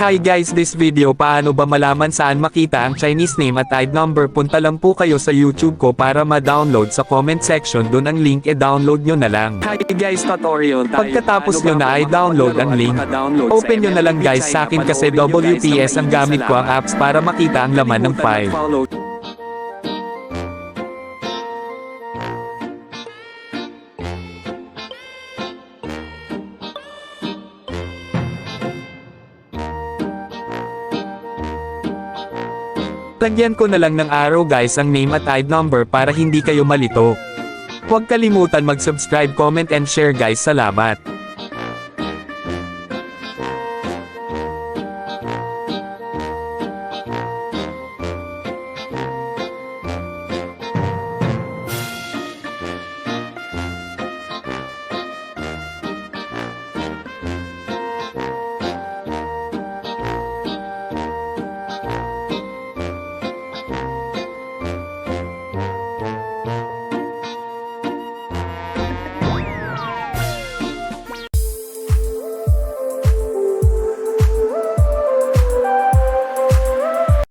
Hi guys, this video paano ba malaman saan makita ang Chinese name at ID number? Punta lang po kayo sa YouTube ko para ma-download sa comment section, dun ang link, download nyo na lang. Hi guys, tutorial tayo. Pagkatapos Paano nyo ba na i-download ang link, open nyo na lang guys. Sa akin kasi WPS ang gamit ko ang apps para makita ang laman ng file. Lagyan ko na lang ng arrow guys ang name at ID number para hindi kayo malito. Huwag kalimutan mag-subscribe, comment and share guys. Salamat.